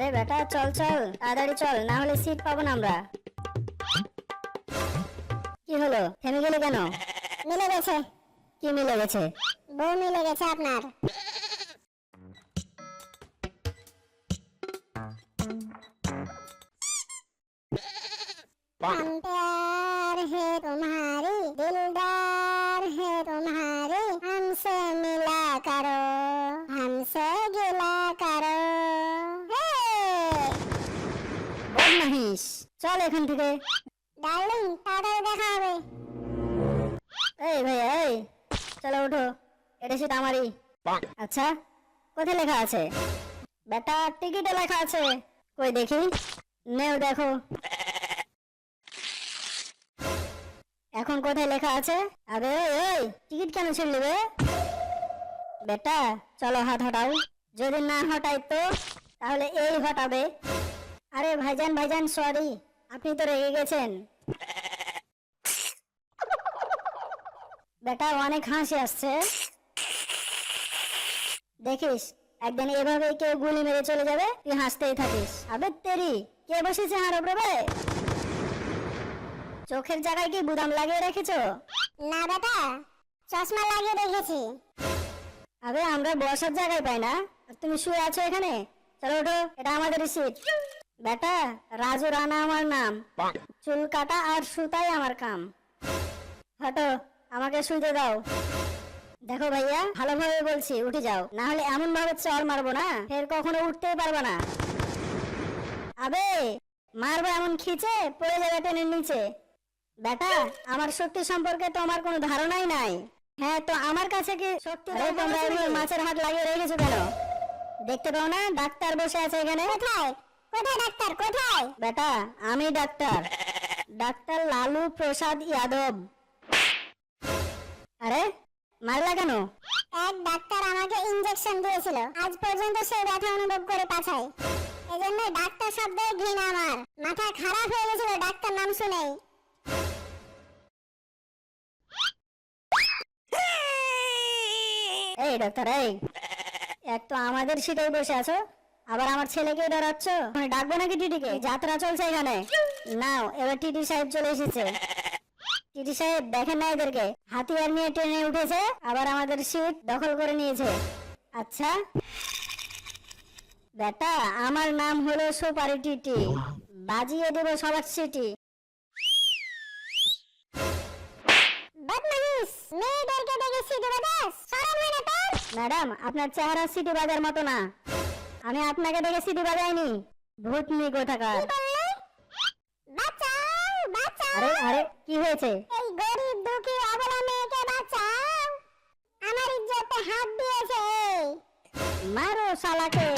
আরে বেটা চল চল তাড়াতাড়ি চল, না হলে সিট পাবো না আমরা। কি হলো, থেমে গেলে কেন? মিলে গেছে। কি মিলে গেছে? বউ মিলে গেছে আপনার। हम प्यार है तुम्हारी दिलदार है तुम्हारी हमसे मिला करो हमसे गिला करो। বদমাইশ, চল এখান থেকে। ডার্লিং তাড়াতাড়ি দেখা হবে। এই ভাইয়া এই, চলো ওঠো, এটা সিট আমারই। আচ্ছা কোথায় লেখা আছে? বেটা টিকিটে লেখা আছে। কই দেখি, নেও দেখো। এখন কোথায় লেখা আছে? আরে ওই টিকিট কেন ছিঁড়লি বে? বেটা চলো হাত হটাও, যদি না হটাই তো তাহলে এই হটাবে। আরে ভাইজান ভাইজান সরি, আপনি তো রেগে গেছেন। বেটা অনেক হাসি আসছে, দেখিস একদিন এভাবে কেউ গুলি মেরে চলে যাবে, তুই হাসতেই থাকিস। আবে তেরি, কে বসেছে হার উপরে? চোখের জায়গায় কি বুদাম লাগিয়ে রেখেছো? না বেটা, চশমা লাগিয়ে রেখেছি। আবে আমরা বসার জায়গায় পাই না, আর তুমি শুয়ে আছো এখানে। চলো ওঠো, এটা আমাদের সিট। বেটা রাজু রানা আমার নাম, চুল কাটা আর সুতাই আমার কাম। হটো, আমাকে শুইতে দাও। দেখো ভাইয়া ভালোভাবে বলছি, উঠে যাও, না হলে এমন ভাবে চড় মারবো না ফের কখনো উঠতেই পারবো না। আবে মারবো এমন খিচে পড়ে যাবে টেনের নিচে। বেটা আমার শক্তি সম্পর্কে তো আমার কোনো ধারণাই নাই। হ্যাঁ তো আমার কাছে কি শক্তি? তোমরা এভাবে মাছের হাত লাগিয়ে রেখেছো কেন? দেখতে পাও না ডাক্তার বসে আছে এখানে? কোথায় কোথায় ডাক্তার কোথায়? বেটা আমি ডাক্তার, ডাক্তার লালু প্রসাদ যাদব। আরে মারলা কেন? এক ডাক্তার আমাকে ইনজেকশন দিয়েছিল, আজ পর্যন্ত সেই ব্যথা অনুভব করে পাছাই। এজন্য ডাক্তার শব্দে ঘৃণা আমার। মাথা খারাপ হয়ে গেছিল ডাক্তার নাম শুনেই। এই ডাক্তার এই, এক তো আমাদের সিটে বসে আছো, আবার আমার ছেলেকে ডরাচ্ছ। ডাকবো নাকি টিটিকে? যাত্রা চলছে এখানে। নাও এবার টিটি সাহেব চলে এসেছে। টিটি সাহেব দেখেন না এদেরকে, হাতিয়ার নিয়ে ট্রেনে উঠেছে, আবার আমাদের সিট দখল করে নিয়েছে। আচ্ছা বেটা আমার নাম হলো সুপারি টিটি, বাজিয়ে দেবো সবার সিটি। বদমাইশ, মেয়েদেরকে দেখে সিটি বাজাস, শরম হয় না তোর? ম্যাডাম আপনার চেহারা সিটি বাজার মতো না, আমি আপনাকে দেখে সিটি বাজাইনি। ভূতনি কোথাকার। বাঁচাও বাঁচাও। আরে আরে কি হয়েছে? এই গরিব দুঃখী অবলা মেয়েকে বাঁচাও, আমার ইজ্জতে হাত দিয়েছে। মারো শালাকে।